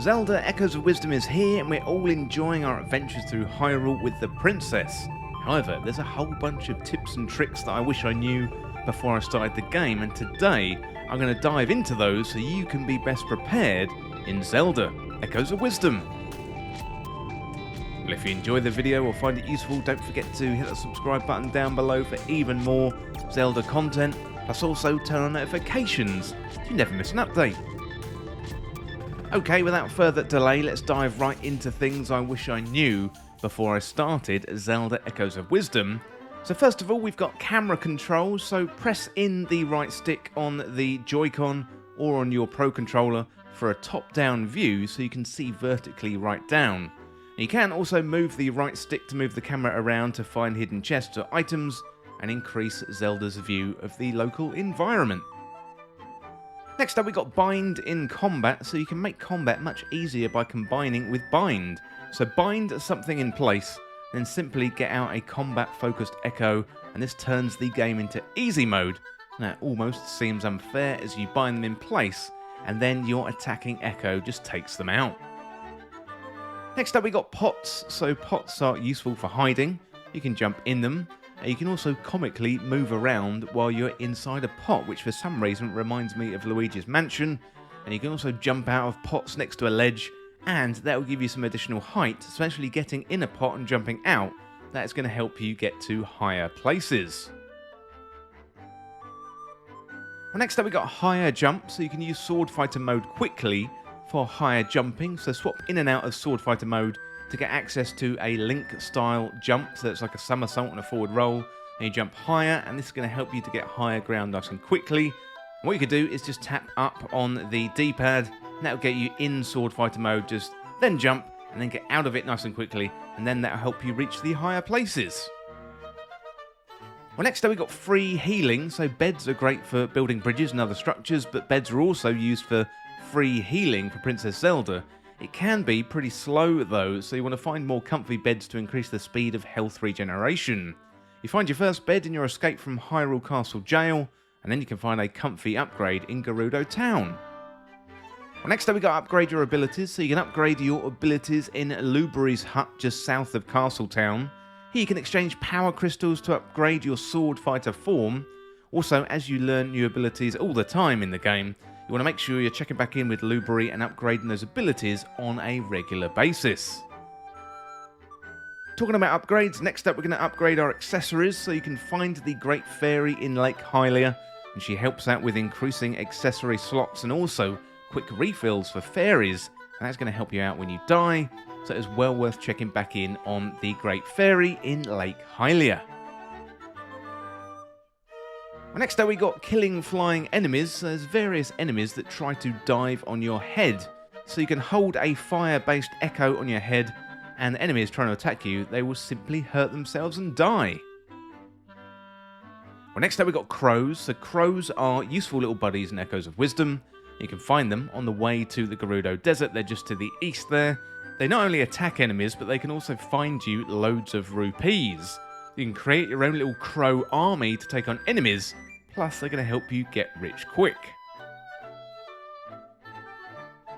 Zelda Echoes of Wisdom is here and we're all enjoying our adventures through Hyrule with the princess. However, there's a whole bunch of tips and tricks that I wish I knew before I started the game, and today I'm going to dive into those so you can be best prepared in Zelda Echoes of Wisdom. Well, if you enjoy the video or find it useful, don't forget to hit the subscribe button down below for even more Zelda content, plus also turn on notifications so you never miss an update. Okay, without further delay, let's dive right into things I wish I knew before I started Zelda Echoes of Wisdom. So first of all, we've got camera controls, so press in the right stick on the Joy-Con or on your Pro Controller for a top-down view so you can see vertically right down. You can also move the right stick to move the camera around to find hidden chests or items and increase Zelda's view of the local environment. Next up, we got bind in combat, so you can make combat much easier by combining with bind. So bind something in place, then simply get out a combat focused echo, and this turns the game into easy mode. Now it almost seems unfair as you bind them in place, and then your attacking echo just takes them out. Next up, we got pots. So pots are useful for hiding. You can jump in them. You can also comically move around while you're inside a pot, which for some reason reminds me of Luigi's Mansion. And you can also jump out of pots next to a ledge, and that will give you some additional height, especially getting in a pot and jumping out. That's going to help you get to higher places. Well, next up we got higher jump, so you can use Swordfighter mode quickly for higher jumping. So swap in and out of Swordfighter mode to get access to a Link style jump, so it's like a somersault and a forward roll, and you jump higher, and this is going to help you to get higher ground nice and quickly. And what you could do is just tap up on the D-pad, and that'll get you in Swordfighter mode, just then jump, and then get out of it nice and quickly, and then that'll help you reach the higher places. Well, next up we got free healing, so beds are great for building bridges and other structures, but beds are also used for free healing for Princess Zelda. It can be pretty slow though, so you want to find more comfy beds to increase the speed of health regeneration. You find your first bed in your escape from Hyrule Castle Jail, and then you can find a comfy upgrade in Gerudo Town. Well, next up we got upgrade your abilities, so you can upgrade your abilities in Luberry's hut just south of Castle Town. Here you can exchange power crystals to upgrade your Swordfighter form. Also, as you learn new abilities all the time in the game, you want to make sure you're checking back in with Luberry and upgrading those abilities on a regular basis. Talking about upgrades, next up we're going to upgrade our accessories, so you can find the Great Fairy in Lake Hylia, and she helps out with increasing accessory slots and also quick refills for fairies, and that's going to help you out when you die, so it's well worth checking back in on the Great Fairy in Lake Hylia. Next up we got killing flying enemies. There's various enemies that try to dive on your head. So you can hold a fire-based echo on your head, and the enemies trying to attack you, they will simply hurt themselves and die. Well, next up we got crows. So crows are useful little buddies in Echoes of Wisdom. You can find them on the way to the Gerudo Desert. They're just to the east there. They not only attack enemies, but they can also find you loads of rupees. You can create your own little crow army to take on enemies, plus they're going to help you get rich quick.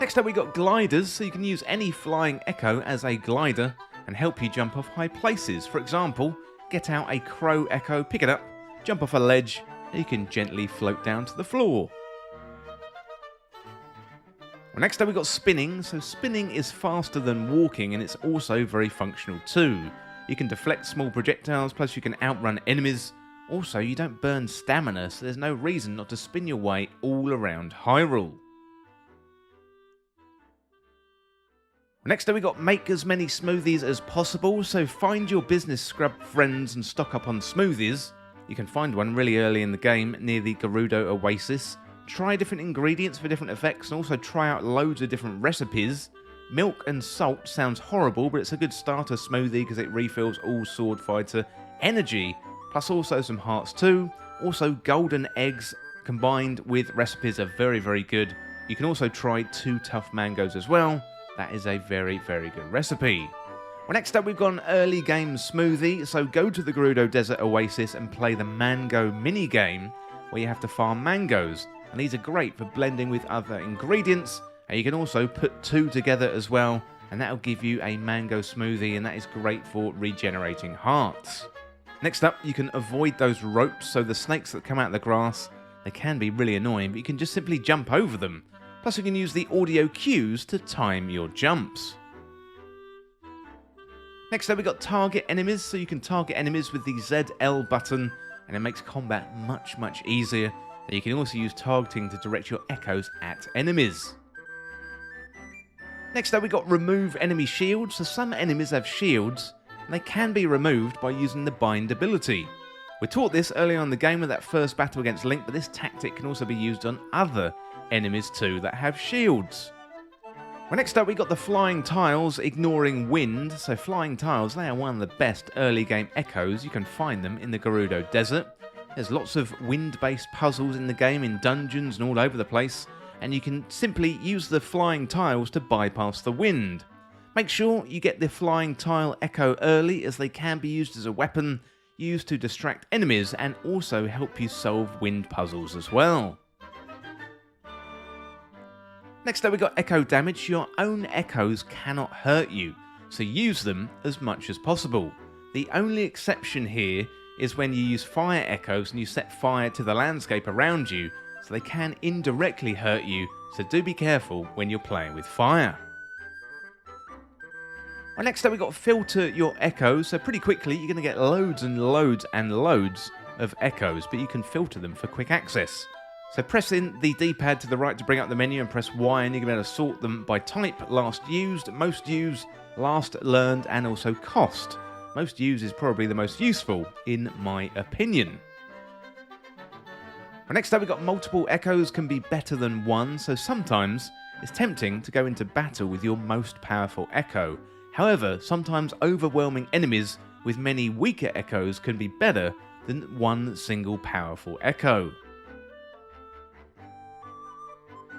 Next up we got gliders, so you can use any flying echo as a glider and help you jump off high places. For example, get out a crow echo, pick it up, jump off a ledge, and you can gently float down to the floor. Well, next up we got spinning, so spinning is faster than walking and it's also very functional too. You can deflect small projectiles, plus you can outrun enemies. Also, you don't burn stamina, so there's no reason not to spin your way all around Hyrule. Next up we got make as many smoothies as possible, so find your business scrub friends and stock up on smoothies. You can find one really early in the game near the Gerudo Oasis. Try different ingredients for different effects and also try out loads of different recipes. Milk and salt sounds horrible, but it's a good starter smoothie because it refills all Swordfighter energy, plus also some hearts too. Also golden eggs combined with recipes are very, very good. You can also try 2 tough mangoes as well. That is a very, very good recipe. Well, next up we've got an early game smoothie, so go to the Gerudo Desert Oasis and play the mango mini game where you have to farm mangoes, and these are great for blending with other ingredients And you can also put 2 together as well, and that'll give you a mango smoothie, and that is great for regenerating hearts. Next up, you can avoid those ropes, so the snakes that come out of the grass, they can be really annoying, but you can just simply jump over them. Plus you can use the audio cues to time your jumps. Next up, we got target enemies, so you can target enemies with the ZL button, and it makes combat much easier. And you can also use targeting to direct your echoes at enemies. Next up, we got remove enemy shields. So some enemies have shields, and they can be removed by using the bind ability. We taught this early on in the game with that first battle against Link, but this tactic can also be used on other enemies too that have shields. Well, next up we got the flying tiles, ignoring wind. So flying tiles, they are one of the best early game echoes. You can find them in the Gerudo Desert. There's lots of wind-based puzzles in the game, in dungeons and all over the place, and you can simply use the flying tiles to bypass the wind. Make sure you get the flying tile echo early, as they can be used as a weapon, used to distract enemies and also help you solve wind puzzles as well. Next up we got echo damage. Your own echoes cannot hurt you, so use them as much as possible. The only exception here is when you use fire echoes and you set fire to the landscape around you, so they can indirectly hurt you, so do be careful when you're playing with fire. Well, next up we got filter your echoes. So pretty quickly you're going to get loads and loads and loads of echoes, but you can filter them for quick access. So press in the D-pad to the right to bring up the menu and press Y, and you're going to be able to sort them by type: last used, most used, last learned, and also cost. Most used is probably the most useful in my opinion. Well, next up we've got multiple echoes can be better than one, so sometimes it's tempting to go into battle with your most powerful echo. However, sometimes overwhelming enemies with many weaker echoes can be better than one single powerful echo.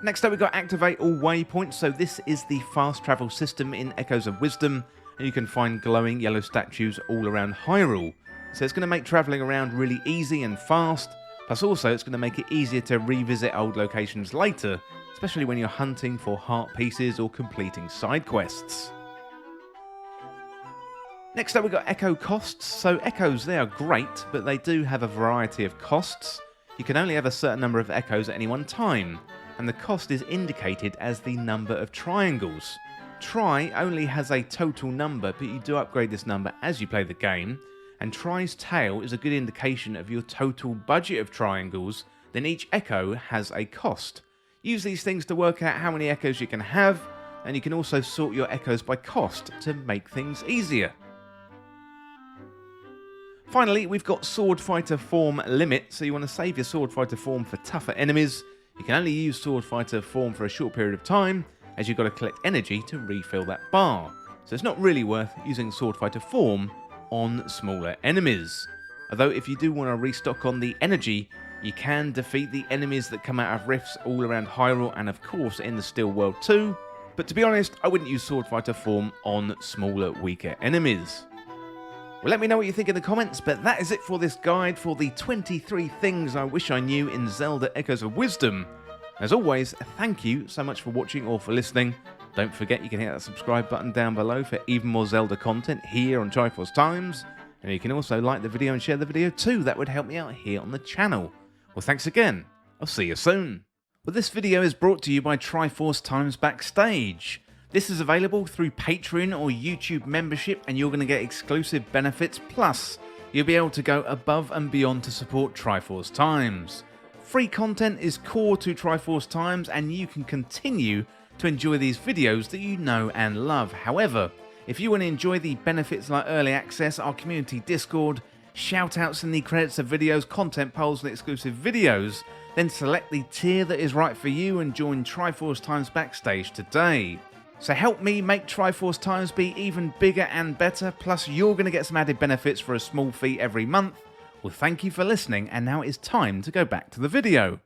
Next up we've got activate all waypoints. So this is the fast travel system in Echoes of Wisdom, and you can find glowing yellow statues all around Hyrule. So it's going to make travelling around really easy and fast, plus also it's going to make it easier to revisit old locations later, especially when you're hunting for heart pieces or completing side quests. Next up we've got echo costs. So echoes, they are great, but they do have a variety of costs. You can only have a certain number of echoes at any one time, and the cost is indicated as the number of triangles. Try only has a total number, but you do upgrade this number as you play the game, and Try's tail is a good indication of your total budget of triangles. Then each echo has a cost. Use these things to work out how many echoes you can have, and you can also sort your echoes by cost to make things easier. Finally, we've got Swordfighter form limit, so you want to save your Swordfighter form for tougher enemies. You can only use Swordfighter form for a short period of time, as you've got to collect energy to refill that bar. So it's not really worth using Swordfighter form on smaller enemies. Although if you do want to restock on the energy, you can defeat the enemies that come out of rifts all around Hyrule and of course in the Still World too. But to be honest, I wouldn't use Swordfighter form on smaller, weaker enemies. Well, let me know what you think in the comments, but that is it for this guide for the 23 things I wish I knew in Zelda Echoes of Wisdom. As always, thank you so much for watching or for listening. Don't forget you can hit that subscribe button down below for even more Zelda content here on Triforce Times. And you can also like the video and share the video too, that would help me out here on the channel. Well, thanks again, I'll see you soon. Well, this video is brought to you by Triforce Times Backstage. This is available through Patreon or YouTube membership, and you're going to get exclusive benefits, plus you'll be able to go above and beyond to support Triforce Times. Free content is core to Triforce Times, and you can continue to enjoy these videos that you know and love. However, if you want to enjoy the benefits like early access, our community Discord, shoutouts in the credits of videos, content polls and exclusive videos, then select the tier that is right for you and join Triforce Times Backstage today. So help me make Triforce Times be even bigger and better, plus you're going to get some added benefits for a small fee every month. Well, thank you for listening, and now it's time to go back to the video.